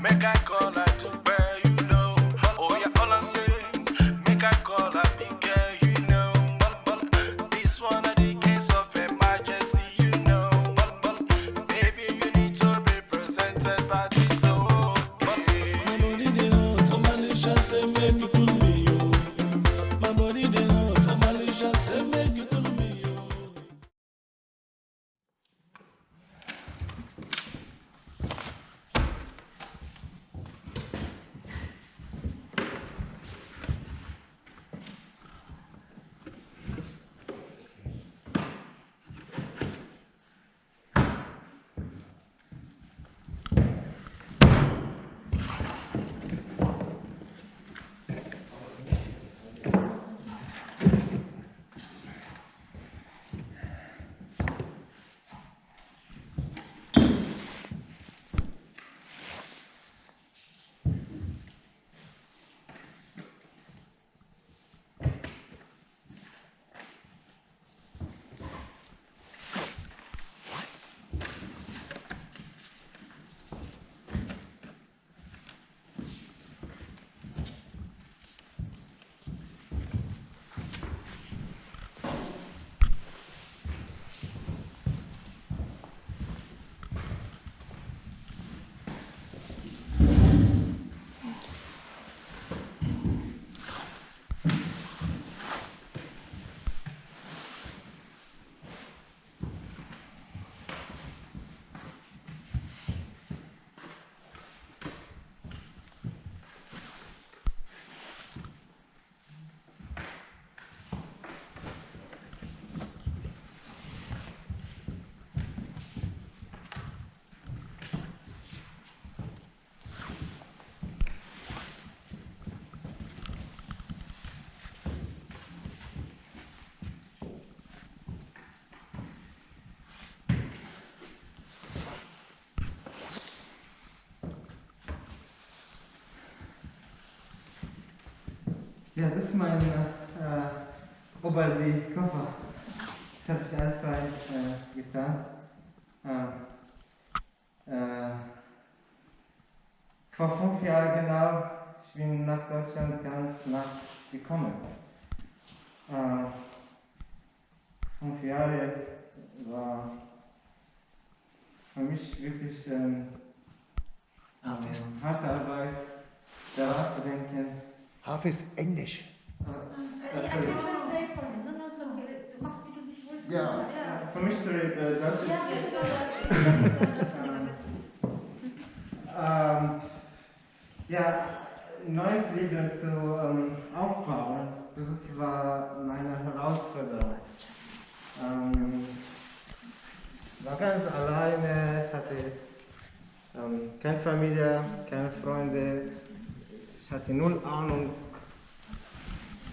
Make I call her to bear, you know. Oh yeah, make I call her big girl, you know. This one of the case of emergency, you know. Baby, you need to be presented by this. Oh, my body they hot, I'm malicious, say make you cool me, yo. My body they hot, I'm malicious, say make you cool me, yo. Ja, das ist mein Obersee-Koffer. Das habe ich alles getan. Vor 5 Jahren genau, ich bin nach Deutschland ganz nachts gekommen. 5 Jahre war für mich wirklich harte Arbeit, daran zu denken. HAFEZ Englisch. Sorry. Ja, für mich, sorry, Deutsch ja, neues Leben zu aufbauen, das war meine Herausforderung. War ganz alleine, ich hatte keine Familie, keine Freunde. Ich hatte null Ahnung,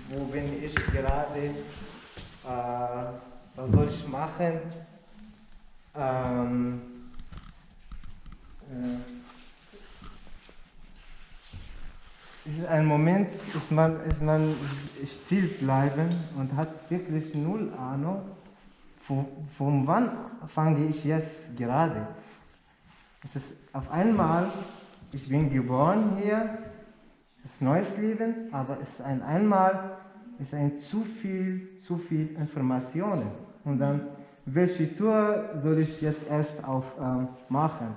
wo bin ich gerade, was soll ich machen. Es ist ein Moment, ist man still bleiben und hat wirklich null Ahnung, von wann fange ich jetzt gerade. Es ist auf einmal, ich bin geboren hier. Es ist neues Leben, aber es ist zu viel Informationen. Und dann, welche Tour soll ich jetzt erst aufmachen?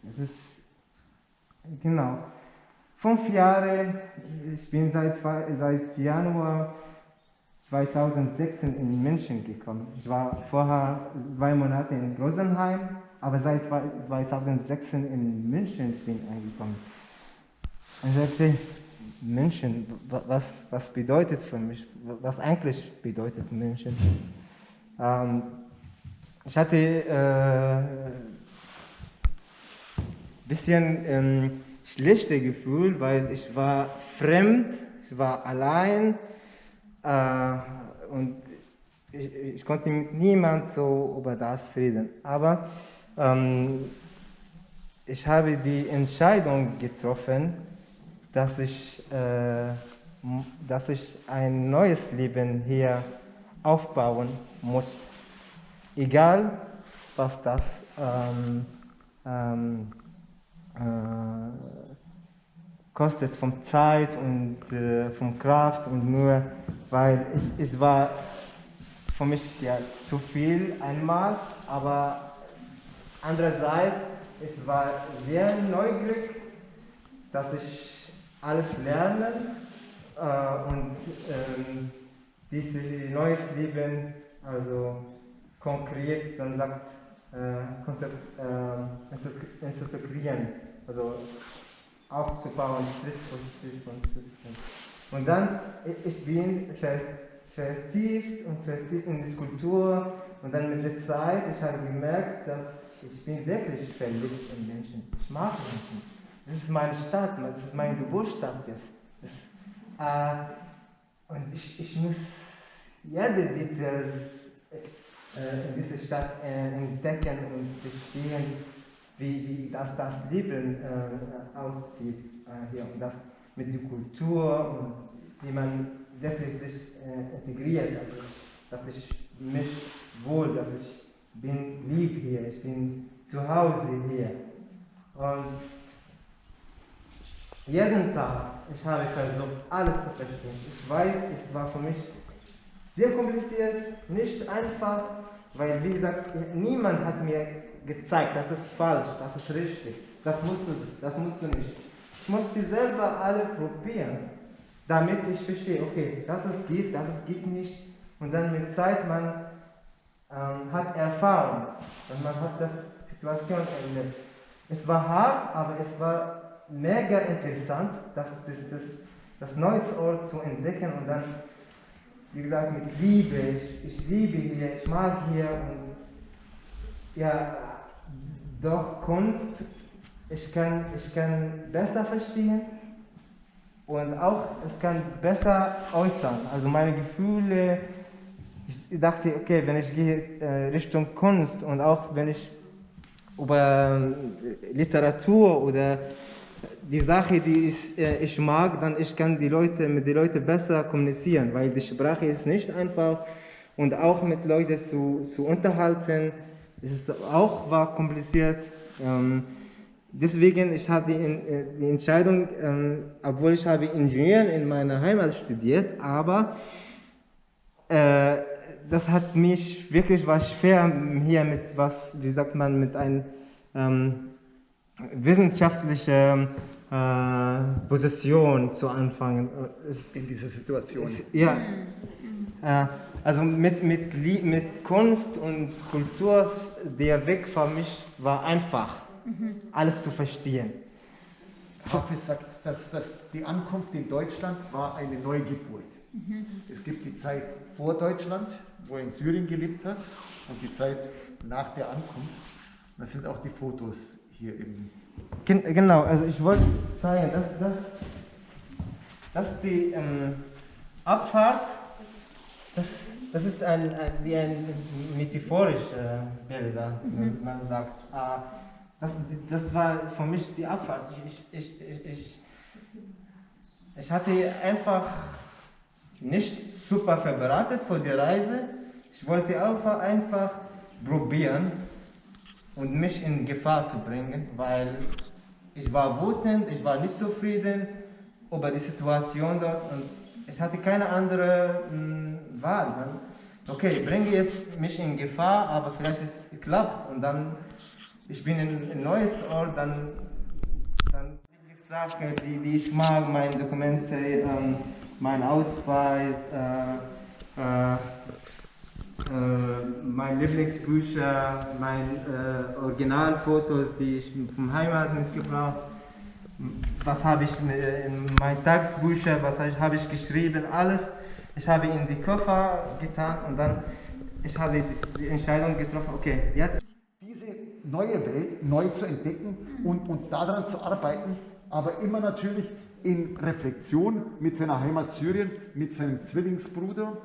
Es ist, genau, 5 Jahre, ich bin seit Januar 2016 in München gekommen. Ich war vorher 2 Monate in Rosenheim, aber seit 2016 in München bin ich angekommen. Und ich sagte, München, was bedeutet für mich, was eigentlich bedeutet München? Ich hatte ein bisschen schlechtes Gefühl, weil ich war fremd, ich war allein und ich konnte mit niemandem so über das reden. Aber ich habe die Entscheidung getroffen, dass ich ein neues Leben hier aufbauen muss, egal was das kostet von Zeit und von Kraft und Mühe, weil es war für mich ja zu viel einmal, aber andererseits, es war sehr neugierig, dass ich alles lerne und dieses neues Leben, also konkret, man sagt, integrieren, also aufzubauen, Schritt für Schritt für Schritt. Und dann, ich bin vertieft in die Skulptur und dann mit der Zeit, ich habe gemerkt, dass ich bin wirklich verliebt in Menschen. Ich mag Menschen. Das ist meine Stadt, das ist meine Geburtsstadt jetzt. Und ich muss jede Detail in dieser Stadt entdecken und verstehen, wie das Leben aussieht hier. Und das mit der Kultur und wie man wirklich sich integriert. Also, dass ich mich wohl, dass ich bin lieb hier, ich bin zu Hause hier. Und jeden Tag, ich habe versucht, alles zu verstehen. Ich weiß, es war für mich sehr kompliziert, nicht einfach, weil, wie gesagt, niemand hat mir gezeigt, das ist falsch, das ist richtig, das musst du nicht. Ich musste selber alle probieren, damit ich verstehe, okay, das geht nicht. Und dann mit Zeit, man hat Erfahrung und man hat das Situation erlebt. Es war hart, aber es war mega interessant, das neue Ort zu entdecken und dann, wie gesagt, mit Liebe, ich liebe hier, ich mag hier und ja, durch Kunst, ich kann besser verstehen und auch, es kann besser äußern, also meine Gefühle, ich dachte, okay, wenn ich gehe Richtung Kunst und auch wenn ich über Literatur oder die Sache, die ich mag, dann ich kann mit den Leuten besser kommunizieren, weil die Sprache ist nicht einfach und auch mit Leuten zu unterhalten, war kompliziert. Deswegen ich habe die Entscheidung, obwohl ich habe Ingenieur in meiner Heimat studiert, aber das hat mich wirklich was schwer hier mit mit einem wissenschaftlichen Position zu anfangen. In dieser Situation. Also mit Kunst und Kultur, der Weg für mich war einfach, alles zu verstehen. HAFEZ sagt, dass die Ankunft in Deutschland war eine Neugeburt. Es gibt die Zeit vor Deutschland, wo er in Syrien gelebt hat, und die Zeit nach der Ankunft. Das sind auch die Fotos hier im. Genau, also ich wollte zeigen, dass die Abfahrt, das ist wie ein metaphorisches Bild, man sagt. Das war für mich die Abfahrt. Ich hatte einfach nicht super vorbereitet für die Reise. Ich wollte einfach probieren und mich in Gefahr zu bringen, weil ich war wütend, ich war nicht zufrieden über die Situation dort und ich hatte keine andere Wahl. Okay, bringe jetzt mich in Gefahr, aber vielleicht es klappt und dann ich bin in ein neues Ort, dann die Sachen, die ich mag, meine Dokumente, mein Ausweis, meine Lieblingsbücher, meine Originalfotos, die ich vom Heimat mitgebracht habe. Was habe ich in meinen Tagebücher, was habe ich geschrieben, alles. Ich habe in die Koffer getan und dann ich habe die Entscheidung getroffen, okay, jetzt. Diese neue Welt neu zu entdecken und daran zu arbeiten, aber immer natürlich in Reflexion mit seiner Heimat Syrien, mit seinem Zwillingsbruder,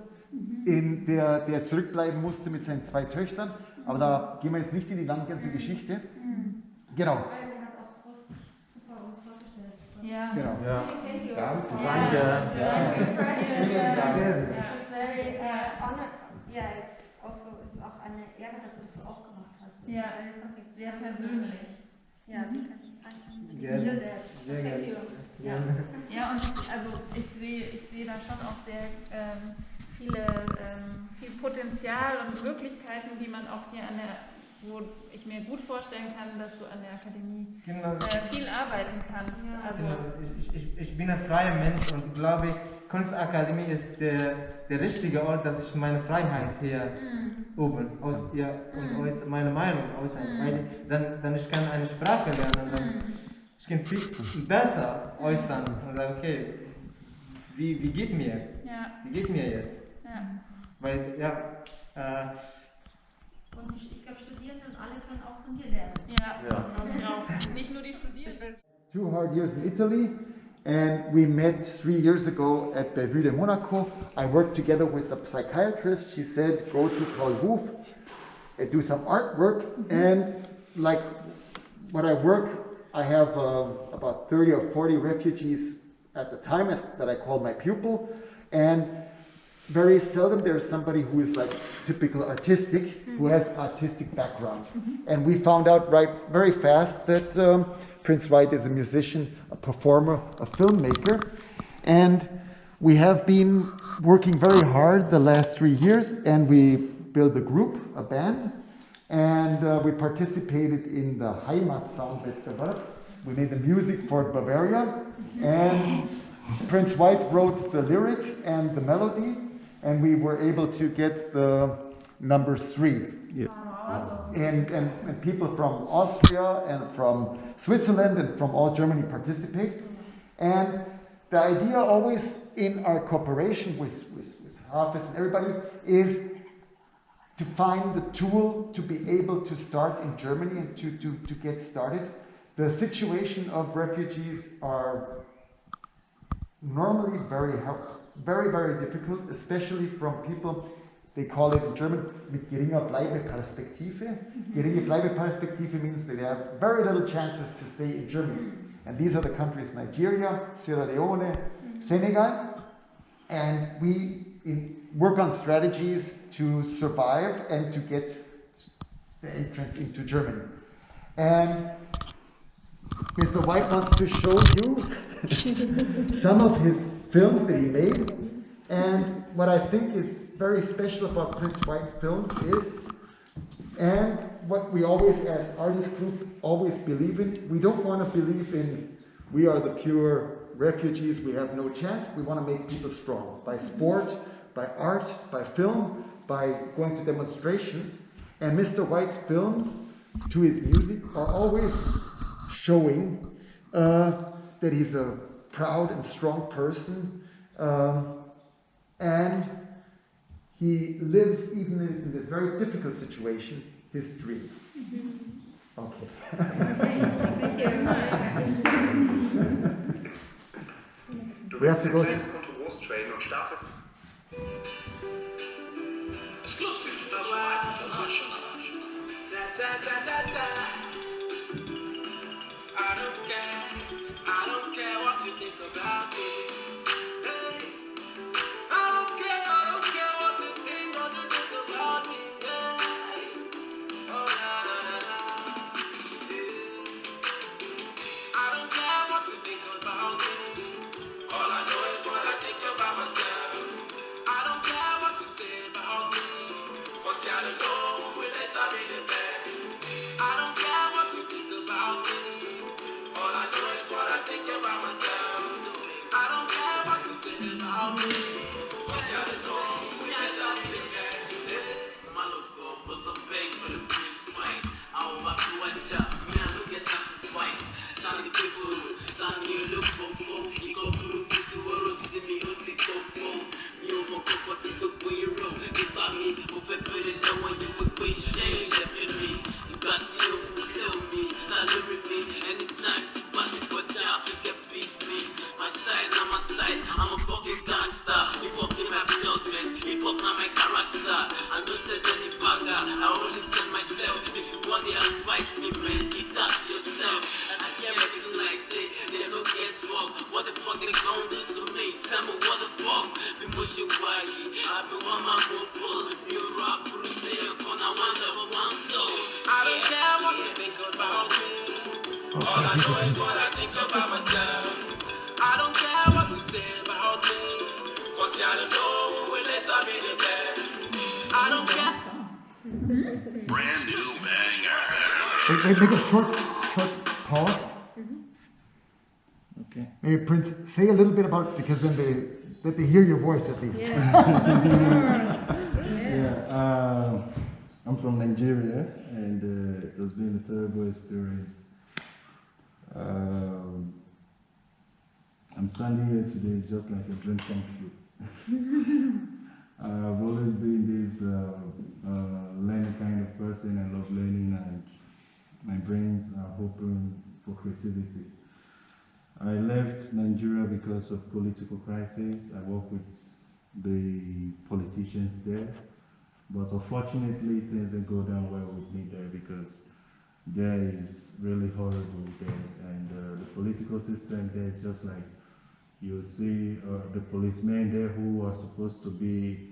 der zurückbleiben musste mit seinen 2 Töchtern. Aber da gehen wir jetzt nicht in die ganze Geschichte. Genau. Ja. Genau. Ja. Danke. It's auch eine Ehre, dass du das so auch gemacht hast. Ja, sehr persönlich. Ja, wie kann ich Gerne. Sehr Sehr gerne. Ja. Ja, und also ich sehe da schon auch sehr viel Potenzial und Möglichkeiten, die man auch hier wo ich mir gut vorstellen kann, dass du an der Akademie viel arbeiten kannst. Ja. Also Genau. Ich bin ein freier Mensch und glaube ich, Kunst Akademie ist der richtige Ort, dass ich meine Freiheit hier üben und meine Meinung äußern. Weil dann ich kann eine Sprache lernen, dann ich kann viel besser äußern und sagen, okay, wie geht mir? Ja. Wie geht mir jetzt? Ja. Weil Und ich glaube, Studierende und alle können auch von dir lernen. Ja, glaube ich auch. Nicht nur die Studierenden. 2 hard years in Italy, and we met 3 years ago at Bellevue de Monaco. I worked together with a psychiatrist. She said, go to Paul Huf, do some artwork, and like what I work, I have about 30 or 40 refugees at the time that I call my pupil, and very seldom there's somebody who is like typical artistic, who has artistic background. And we found out very fast that PRINCEWHITE is a musician, a performer, a filmmaker. And we have been working very hard the last 3 years, and we built a group, a band, and we participated in the Heimatsoundwettbewerb. We made the music for Bavaria, and PRINCEWHITE wrote the lyrics and the melody, and we were able to get the number 3. Yeah. And people from Austria and from Switzerland and from all Germany participate. And the idea always in our cooperation with HAFEZ and everybody is to find the tool to be able to start in Germany and to get started. The situation of refugees are normally very, very difficult, especially from people, they call it in German, mit geringer Bleibeperspektive. Geringe Bleibeperspektive means that they have very little chances to stay in Germany. And these are the countries Nigeria, Sierra Leone, Senegal. And we work on strategies to survive and to get the entrance into Germany. And Mr. White wants to show you some of his films that he made. And what I think is very special about PRINCEWHITE's films is, and what we always as artist group always believe in, we don't want to believe in we are the pure refugees, we have no chance. We want to make people strong by sport, by art, by film, by going to demonstrations. And Mr. White's films, to his music, are always showing that he's a proud and strong person, and he lives even in this very difficult situation, his dream. Okay. Thank you very much. We have to go. Train und startest. Exclusive to White International. I don't care what you think about me. Hey, I don't care what you think about me. Hey, oh la. I don't care what you think about me. All I know is what I think about myself. I don't care what you say about me, 'cause I don't know who will later be the best. I don't care what you think about me. All I know is what I think about myself. I don't care what you say about me, 'cause I don't know who will later be the best. My logo was the bank for the PRINCEWHITE. I will back to one job, man, I don't get time to fight. Tell the people, tell me you look for folk. You go through this, you will see me, you take go for. You won't go for the book when you roll. You got me, move it, put it down when you would quit shame. Left in me, you got you, kill me, tolerate me. Anytime, but it for job, you can beat me. My style, I'm a fucking gangster. You fucking my blood, man. You fuck not my character. I don't say any bagger, I only send myself. If you want the advice, me, man. All I know is what I think about myself. I don't care what you say about me, cause I don't know who will later be the best. I don't care. Brand new banger. Make a short pause. Okay. Maybe Prince, say a little bit about it, because then they hear your voice at least. Yeah, I'm from Nigeria, and it has been a terrible experience. I'm standing here today just like a dream come true. I've always been this learning kind of person. I love learning, and my brains are open for creativity. I left Nigeria because of political crisis. I work with the politicians there, but unfortunately things didn't go down well with me there, because there is really horrible there, and the political system there is just like, you'll see the policemen there who are supposed to be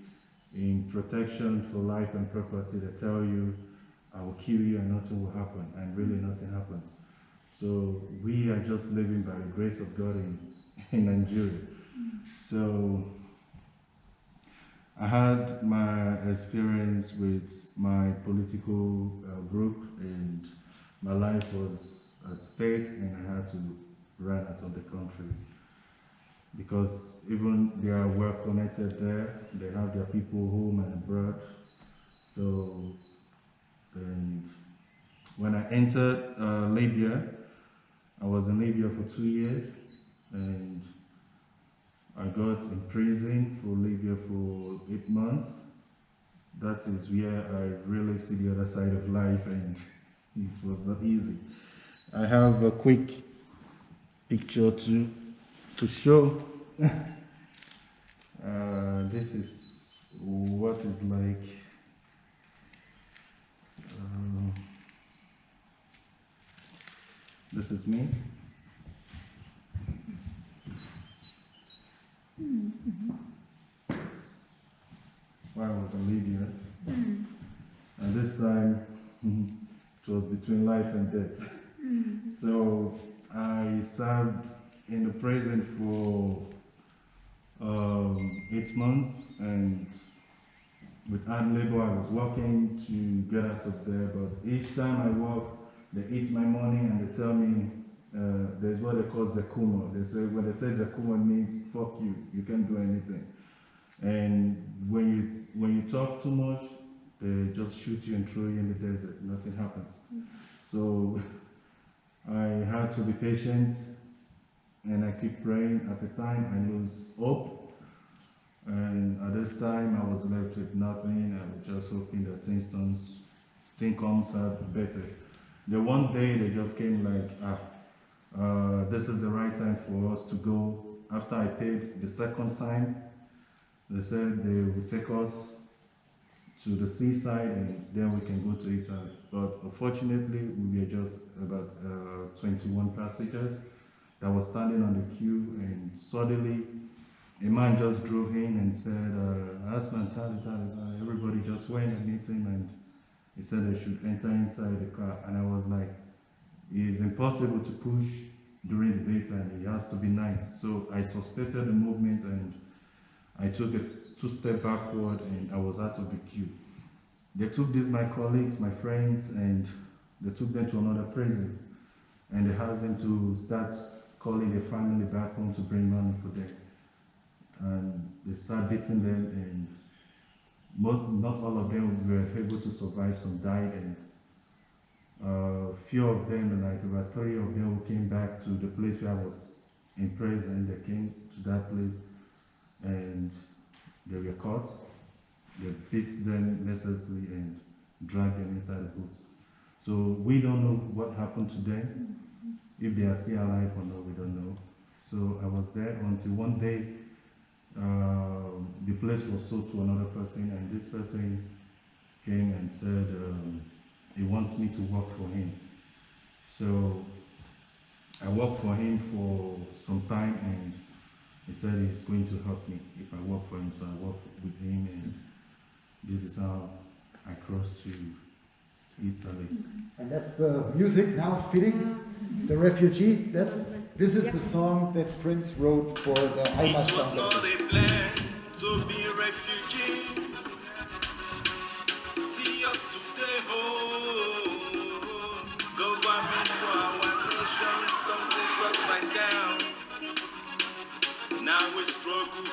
in protection for life and property. They tell you, I will kill you and nothing will happen, and really nothing happens. So we are just living by the grace of God in Nigeria. So I had my experience with my political group, and my life was at stake, and I had to run out of the country. Because even they are well connected there, they have their people home and abroad. So, and when I entered Libya, I was in Libya for 2 years, and I got in prison for Libya for 8 months. That is where I really see the other side of life, and it was not easy. I have a quick picture to show. This is what it's like. This is me. While I was in Libya, and this time it was between life and death. So I served in the prison for 8 months, and with hard labor I was working to get out of there, but each time I work, they eat my money and they tell me, there's what they call Zakumo. They say, when they say Zakumo, it means fuck you, you can't do anything. And when you talk too much, they just shoot you and throw you in the desert, nothing happens. So I had to be patient, and I keep praying. At the time I lose hope, and at this time I was left with nothing. I was just hoping that things comes out better. The one day they just came like, this is the right time for us to go. After I paid the second time, they said they would take us to the seaside, and then we can go to Italy. But unfortunately, we were just about 21 passengers that was standing on the queue, and suddenly a man just drove in and said, Asman, everybody just went and meet him, and he said they should enter inside the car. And I was like, it's impossible to push during the daytime, it has to be night. So I suspected the movement, and I took a 2-step backward, and I was out of the queue. They took these, my colleagues, my friends, and they took them to another prison, and they asked them to start calling their family back home to bring money for them. And they started beating them, and not all of them were able to survive. Some died, and few of them, like about 3 of them, who came back to the place where I was in prison. They came to that place, and they were caught. They beat them mercilessly and dragged them inside the booth. So we don't know what happened to them, if they are still alive or not, we don't know. So I was there until one day, the place was sold to another person, and this person came and said he wants me to work for him. So I worked for him for some time, and he said he's going to help me if I work for him. So I worked with him, and this is how I crossed to Italy. And that's the music now fitting. The refugee, this is the song that Prince wrote for the Heimat It was song. not a plan to be refugees. See us today, government for our nation, something's upside down. Now we struggle,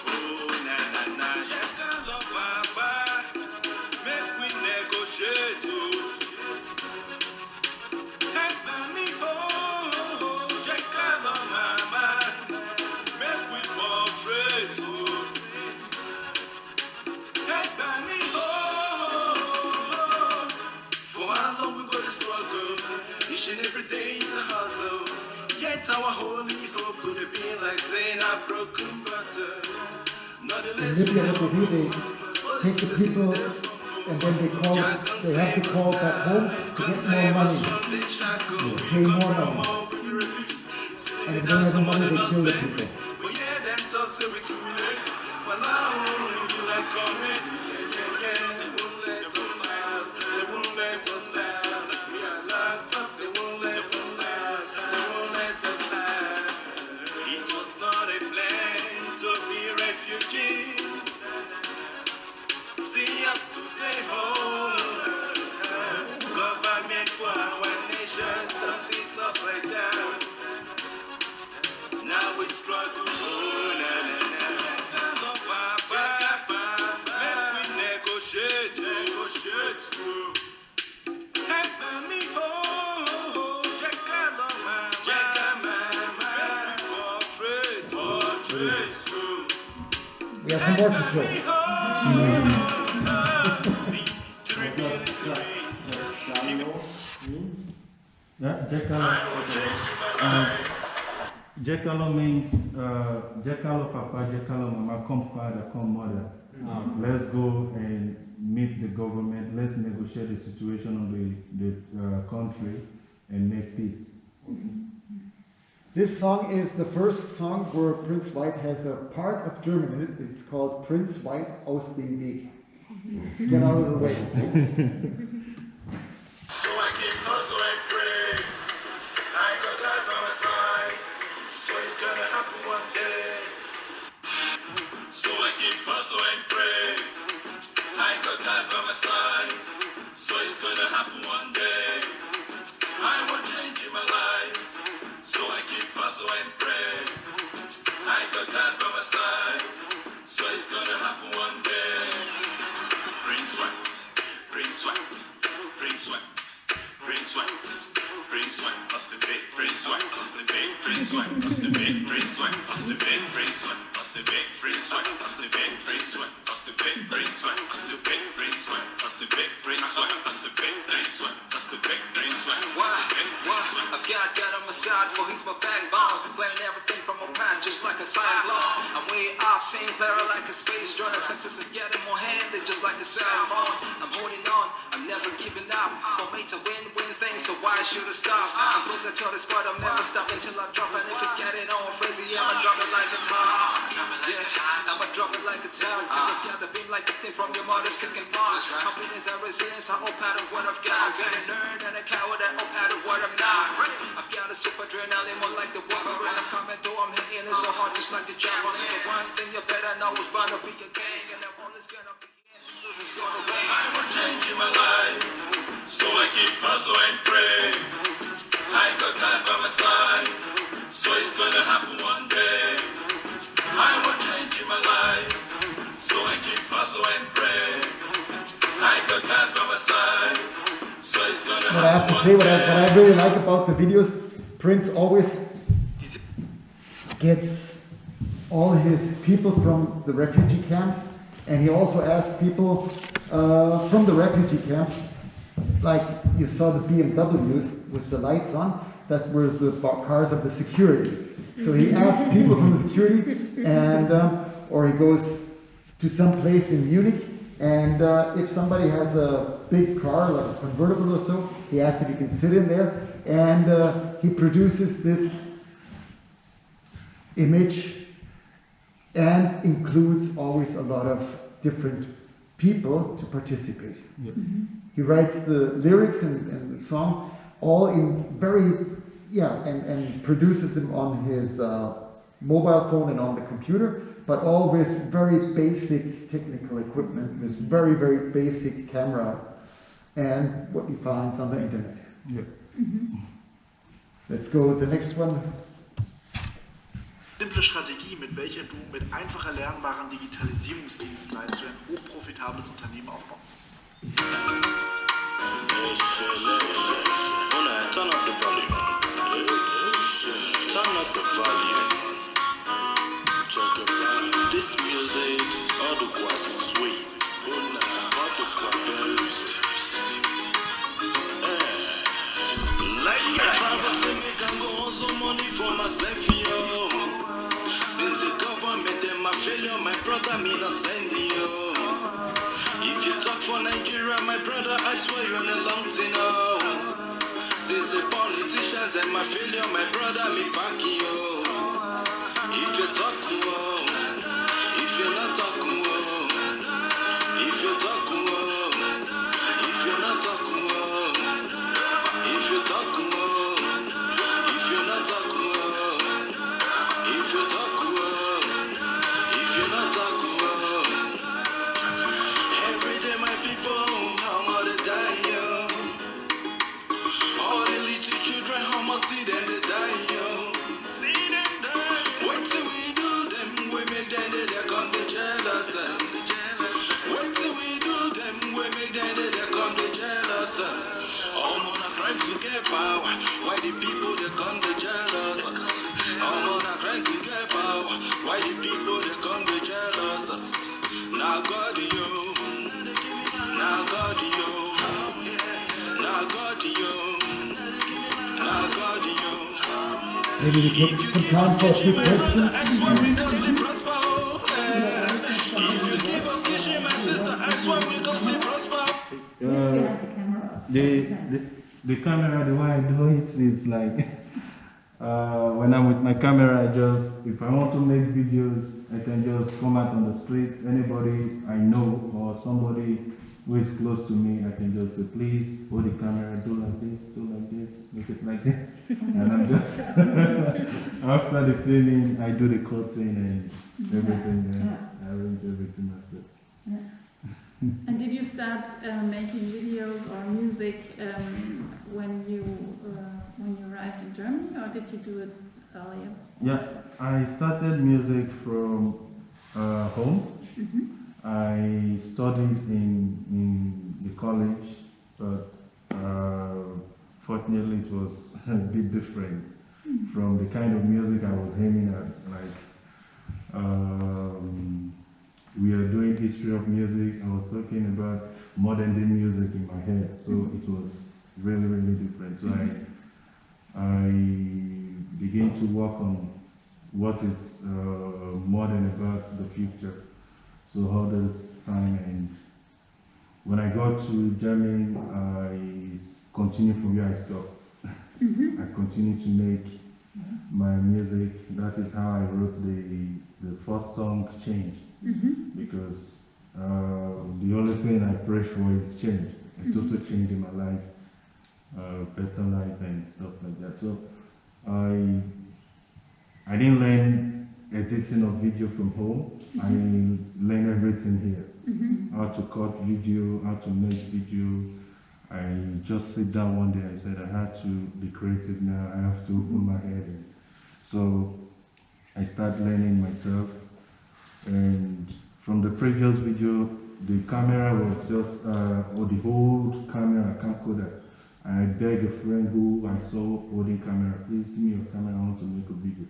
na na na. Jekalo Baba, make we negotiate. Help me, Jekalo Mama, make we portrait. Help me, for how long we gonna struggle? Each and every day is a hustle. Yet our holy hope could have been like saying a broken butter. Not In Libya, what they do, they take the people and then they have to call back home to get more money, pay more money. And if they don't have the money, they kill the people. But yeah, them talks say we too late. Well, now you like coming. Yeah, they won't let us out. They won't let us out. We are locked up, they won't let us out. They won't let us out. It was not a plan to be refugees. See us today, government for our nation, something's upside down. Now we struggle, na na na. Hello, Papa, make we negotiate. Help me, Jekalo Mama, portrait. We have some more to show. Jekalo means Jekalo Papa, Jekalo Mama, come father, come mother. Let's go and meet the government. Let's negotiate the situation of the country and make peace. This song is the first song where PRINCEWHITE has a part of German in it. It's called PRINCEWHITE aus dem Weg. Get out of the way. So I keep hustle and pray. I got God by my side. So it's gonna happen one day. So I keep hustle and pray. I got God by my side. So it's gonna happen one day. I want change in my life. So I keep hustle and pray. I got God by my side. So it's gonna happen one day. PRINCEWHITE, PRINCEWHITE, PRINCEWHITE, PRINCEWHITE, PRINCEWHITE, off the bed, PRINCEWHITE, off the bed, PRINCEWHITE, off the bed, PRINCEWHITE, off the bed, PRINCEWHITE, off the bed, PRINCEWHITE, off the bed, PRINCEWHITE, off the bed, PRINCEWHITE, off the bed, PRINCEWHITE, off the bed, PRINCEWHITE, off the bed, PRINCEWHITE, off the bed, PRINCEWHITE. Why? I've got God on my side, for he's my backbone. Wearing everything from my past, just like a cyclone. I'm way up, seeing clearer like a space drone. Sentences getting more handy, just like a cell phone. I'm holding on, I'm never giving up. For me to win things, so why should I stop? I'm closer to the spot, I'm never stopping till I drop. And if it's getting on crazy, I'ma drop it like it's hot. Yeah, I'ma drop it like it's hot. Cause if you have the beam like this thing from your mother's cooking pot. Confidence and resilience, I hope out of what I've got. I'm getting nerd and a coward, I hope out of what I'm not. I've got a super adrenaline, more like the Wolverine. I'm coming through, I'm hitting it so hard, just like the javelin. So one thing you better know is bound to be a gang, and that one is gonna be I want change in my life, so I keep hustle and pray. I got God by my side, so it's gonna happen one day. I want change in my life, so I keep hustle and pray. I got God by my side, so it's gonna What I have happen to say, one what I really like about the videos, Prince always gets all his people from the refugee camps, and he also asks people from the refugee camps, like you saw the BMWs with the lights on, that were the cars of the security. So he asks people from the security, and or he goes to some place in Munich, and if somebody has a big car, like a convertible or so, he asks if he can sit in there, and he produces this image and includes always a lot of different people to participate. Yep. He writes the lyrics and the song all in very and produces them on his mobile phone and on the computer, but all with very basic technical equipment, with very, very basic camera and what he finds on the internet. Yeah. Let's go with the next one. Simple Strategie, mit welcher du mit einfach erlernbaren Digitalisierungsdienstleistungen ein hochprofitables Unternehmen aufbaust. Turn up the volume. Turn up the volume. Just the volume. This music, all the was sweet. All the was like I travel, say me can go on some money for myself, yo. Since the government and my failure, my brother me not send you. If you talk for Nigeria, my brother, I swear you're on a long thing, oh. Since the politicians and my failure, my brother, me back you. If you talk, oh, if you're not talking, oh, if you talk, oh, if you're not talking, oh, if you talk, oh, if you're not talking, oh, if you talk, oh, if you're not talking, oh, every day my people, I'm gonna die, yo. All the little children, how much see them they die, yo. See them die. Wait till we do them, we make them they come the jealous. Wait till we do them, we make them they come the jealous. All mona crime to get power, why the people they come the jealous? All mona crime to get power, why the people they come the jealous? Now God yo, now God yo, now God yo. Maybe we take some time for a few questions. The camera, the way I do it is like when I'm with my camera, if I want to make videos, I can just come out on the street. Anybody I know or somebody who is close to me, I can just say, please hold the camera, do like this, make it like this. And I'm just, after the filming, I do the cutting and everything, I arrange everything myself. And did you start making videos or music when you arrived in Germany, or did you do it earlier? Yes, I started music from home. I studied in the college, but fortunately it was a bit different from the kind of music I was aiming at. Like we are doing history of music. I was talking about modern day music in my head, so it was really, really different. So I began to work on what is modern about the future. So all this time, and when I got to Germany, I continued from where I stopped. I continued to make my music. That is how I wrote the first song, Change. Because the only thing I pray for is change, a total change in my life, better life and stuff like that. So I didn't learn editing of video from home. I learned everything here. How to cut video, how to make video. I just sit down one day, I said I had to be creative now, I have to open my head in. So I started learning myself, and from the previous video, the camera was just, the old camera, camcorder. I begged a friend who I saw holding camera, please give me your camera, I want to make a video.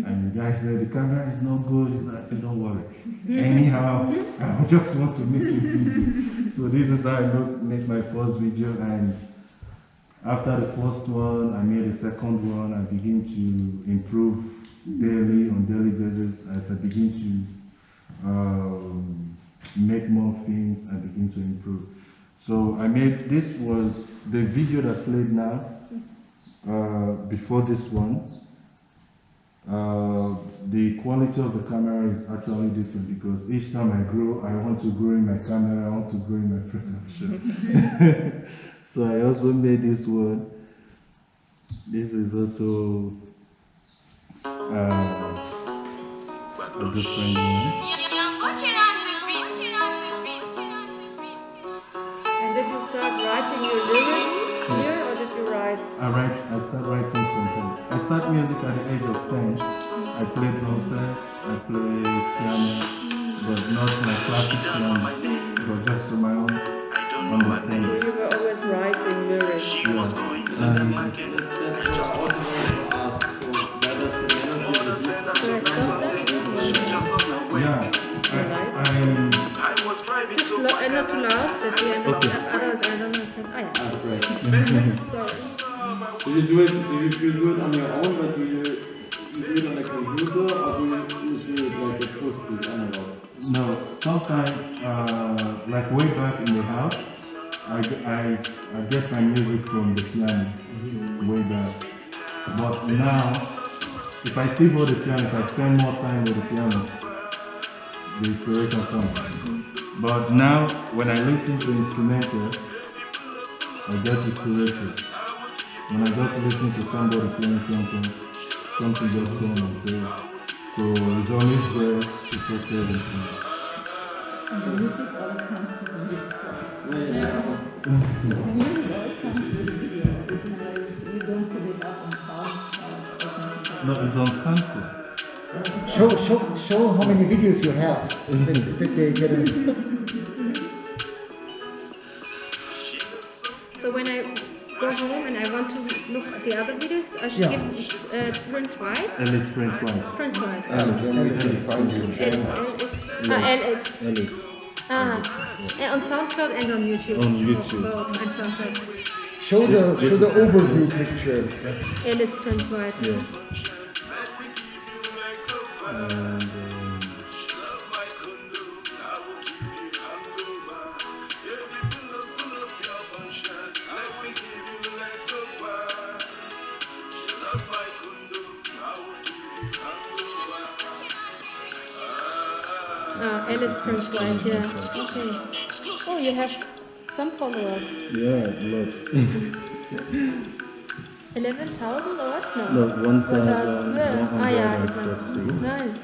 And the guy said, the camera is not good. I said, don't worry. Anyhow, I just want to make a video. So this is how I made my first video, and after the first one, I made the second one. I begin to improve on daily basis. As I begin to make more films, I begin to improve. So I made, this was the video that played now, before this one. The quality of the camera is actually different because each time I grow, I want to grow in my camera, I want to grow in my production. So I also made this one. This is also a different one. And did you start writing your lyrics here, or did you write? I start writing from 10. I start music at the age of 10. I play drum sets, I play piano, but not like classic piano, but just to my own understanding. So you were always writing lyrics. Yeah. Just not too loud, that we understand. Others, I don't understand. Ah, yeah. Sorry. Do you do it on your own, but do you do it on a computer, or do you do it like acoustic, analog? No, sometimes, like way back in the house, I get my music from the piano, way back. But now, if I still hold the piano, if I spend more time with the piano, the inspiration comes. But now, when I listen to instrumental, I get inspiration. When I just listen to somebody playing something just comes and say. So it's always there to process everything. And the music always comes to the music. Yeah. The music always comes to the video, because you don't put it up on sound. No, it's on sample. Show how many videos you have that they get in. So when I go home and I want to look at the other videos, I should give PRINCEWHITE. Alice PRINCEWHITE. PRINCEWHITE. And then we can find you in LX. And on SoundCloud and on YouTube. On YouTube. Both and SoundCloud. Show the overview picture. Alice PRINCEWHITE. Yeah. And, Alice PRINCEWHITE, yeah. Okay. Oh, you have some followers. yeah, a lot. 11,000 or what? No. No, 1,144. Ah, yeah, it's nice.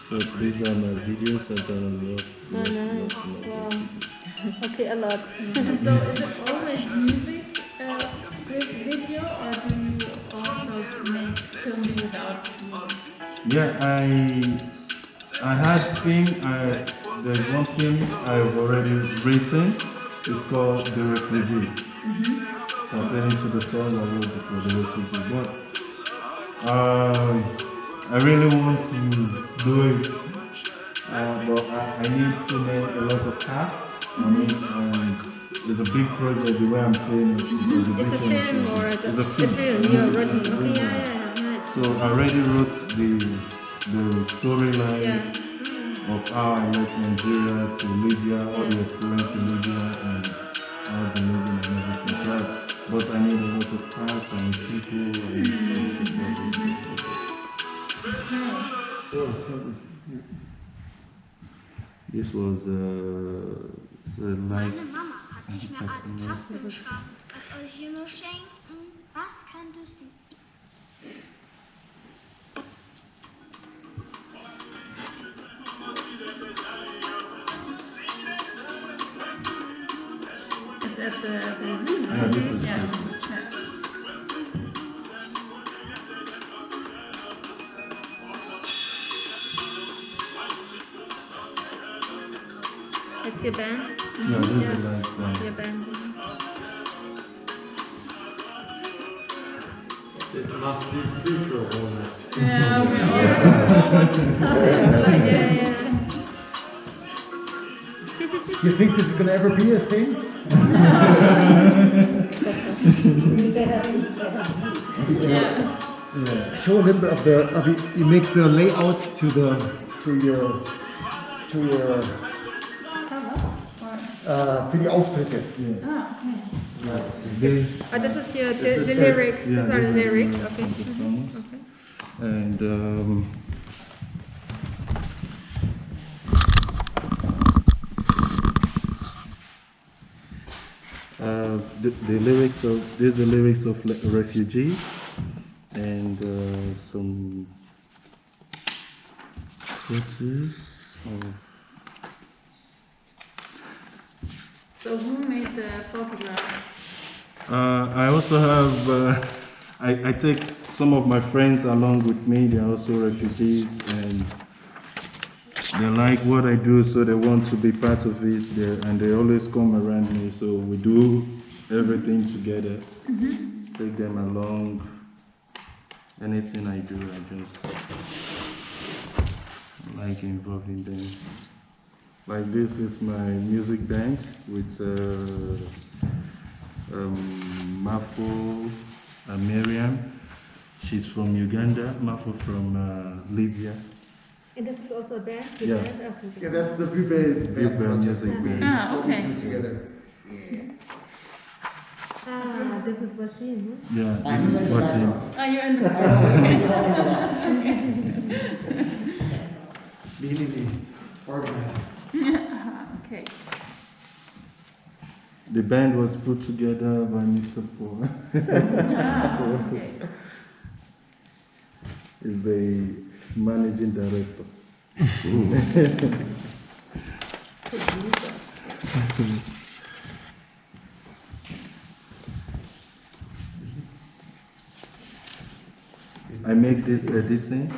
So these are my videos. I've done a lot. Oh, nice. Wow. Okay, a lot. So is it always music with video, or do you also make films without music? Yeah, I had there's one film I've already written. It's called The Refugee. Pertaining to the song I wrote for The Refugee. But I really want to do it, but I need to make a lot of casts on it, and it's a big project the way I'm saying it. It's a film or it's a the film. film you're writing. Okay, yeah. So I already wrote the storylines of how I left Nigeria to Libya, all the experience in Libya, and how the living and everything. So but I need a lot of cast and people and this was like Mama hat nicht mehr alle Tasten geschrieben. Was soll ich dir nur schenken? Was könntest du? It's at the yeah, this is yeah. That's your band? Yeah, this is like Your band. It must be pre-corona. Yeah, we all want to tell it. Like, Yeah. Do you think this is gonna ever be a thing? Show a little bit of you make the layouts to your für die Auftritte. Oh, this is your the lyrics. Yeah, These are the lyrics. Okay. the songs. Okay. And The lyrics of, these are lyrics of refugees and some photos of. So who made the photographs? I also have, I take some of my friends along with me, they're also refugees and they like what I do, so they want to be part of it, and they always come around me, so we do everything together. Take them along. Anything I do, I just like involving them. Like this is my music band with Mafo Miriam. She's from Uganda, Mafo from Libya. And this is also a band? Yeah. Okay. Yeah, that's the Bubel music band. Ah, okay. All together. Ah, this is Wasim, huh? Yeah, this is Wasim. Oh, you're in the The organizer. Okay. The band was put together by Mr. Paul. Okay. Is the managing director. I make this editing.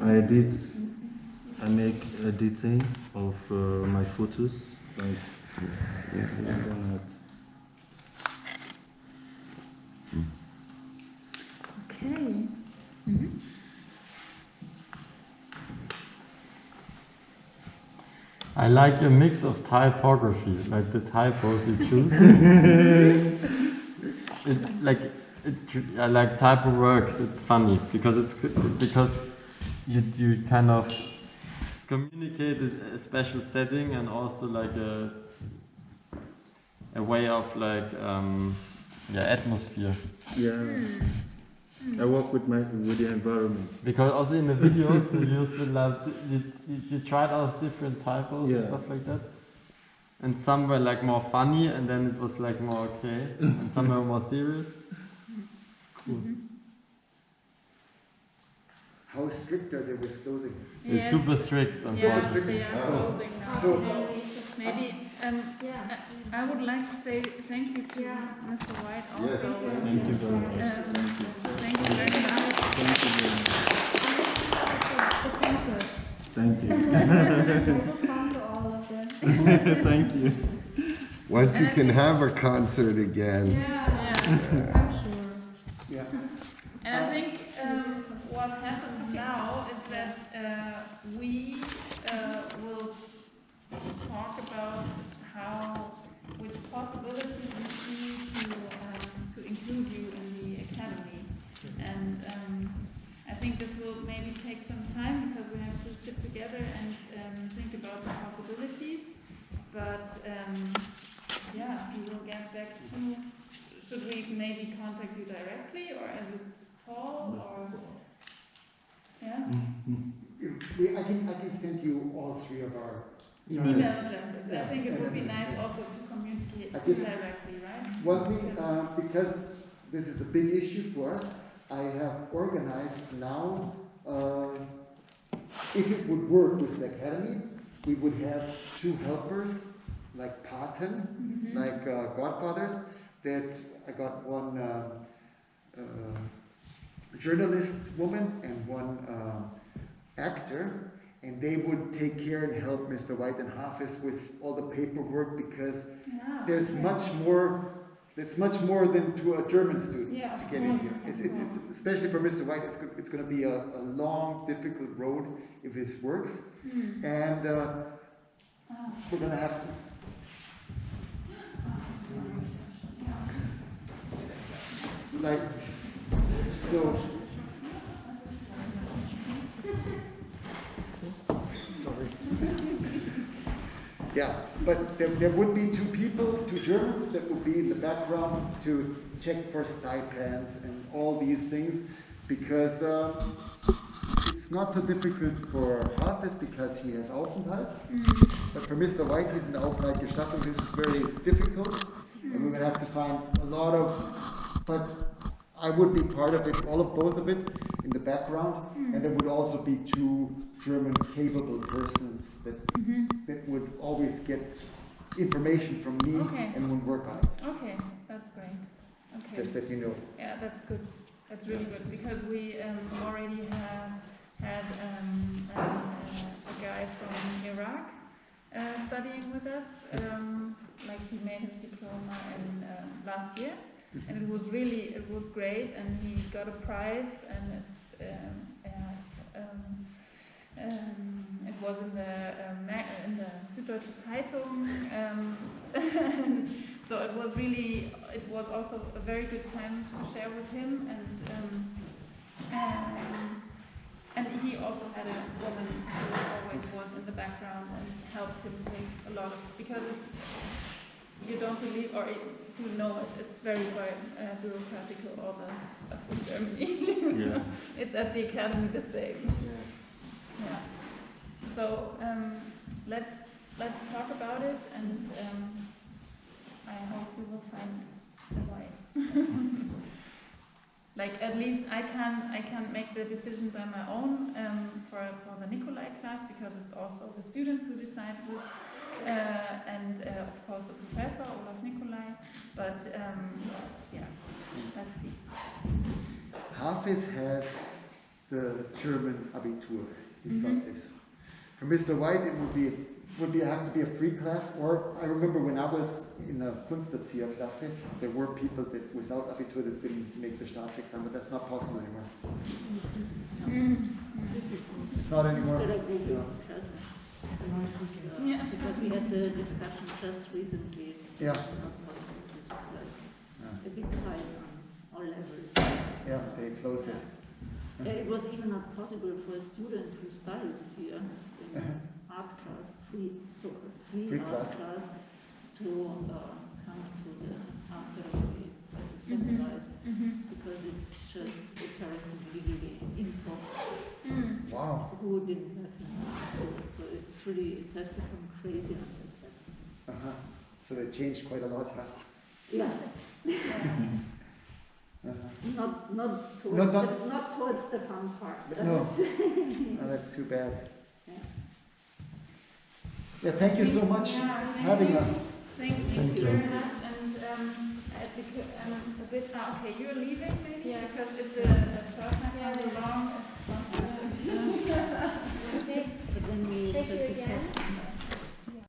I make editing of my photos. Like, Okay. I like your mix of typography, like the typos you choose. I like typo works. It's funny because you kind of communicate a special setting and also like a way of like atmosphere. Yeah. I work with the environment. Because also in the videos you used to you tried out different typos and stuff like that. And some were like more funny and then it was like more okay. And some were more serious. Cool. How strict are they with closing? It's super strict, unfortunately. They are closing now. So maybe I would like to say thank you to Mr. White also. Thank you very much. Thank you very much. Thank you. Thank you. Once you can have a concert again. I'm sure. Yeah. And I think what happens now is that we will talk about which possibilities we see to include you in the academy. And I think this will maybe take some time because we have to sit together and think about the possibilities. But we will get back to. Should we maybe contact you directly, or as a call, or I can send you all three of our email addresses. I think it would be nice also to communicate directly, right? One thing, because this is a big issue for us, I have organized now, if it would work with the academy, we would have 2 helpers, like Paten, like godfathers, that I got one journalist woman and one actor, and they would take care and help Mr. White and HAFEZ with all the paperwork, because there's much more. It's much more than to a German student to get in here. It's especially for Mr. White. It's going to be a long, difficult road if this works, and we're going to have to. Like so. Sorry. Yeah, but there would be 2 people, 2 Germans that would be in the background to check for stipends and all these things, because it's not so difficult for HAFEZ because he has Aufenthalt, but for Mr. White, he's in the Aufenthaltsgestattung. This is very difficult, and we would have to find a lot of, but I would be part of it, both of it, in the background, and there would also be two German capable persons that would always get information from me and would work on it. Okay, that's great. Okay. Just that you know. Yeah, that's good. That's really good because we already have had a guy from Iraq studying with us. Like he made his diploma in last year, and it was great, and he got a prize, and it was in the Süddeutsche Zeitung. So it was also a very good time to share with him, and he also had a woman who always was in the background and helped him make a lot of, because you don't believe, or you know it's very bureaucratic, all the stuff in Germany. So it's at the academy the same. Yeah. So let's talk about it, and I hope we will find a way. Like at least I can make the decision by my own for the Nikolai class, because it's also the students who decide which, and of course the professor Olaf Nikolai. But yeah, let's see. HAFEZ has the German Abitur. He's got this. For Mr. White, it would have to be a free class, or I remember when I was in a Kunst Akademie Klasse, there were people that without Abitur that didn't make the Staatsexamen, but that's not possible anymore. It's not anymore. Yeah, because we had the discussion just recently. Yeah. It's not possible to a big fight on all levels. Yeah, they close it. Yeah, it was even not possible for a student who studies here in art class, free art class, to come to the art therapy as a seminar, because it's just apparently impossible. Wow. Who didn't have an so it's really, it has become crazy on that. So they changed quite a lot, huh? Yeah. Not towards the fun part. No. That's too bad. Yeah, thank you so much for having us. Thank you very much. And a bit. Okay, you're leaving maybe, because it's a long. Okay. But then we Thank you again.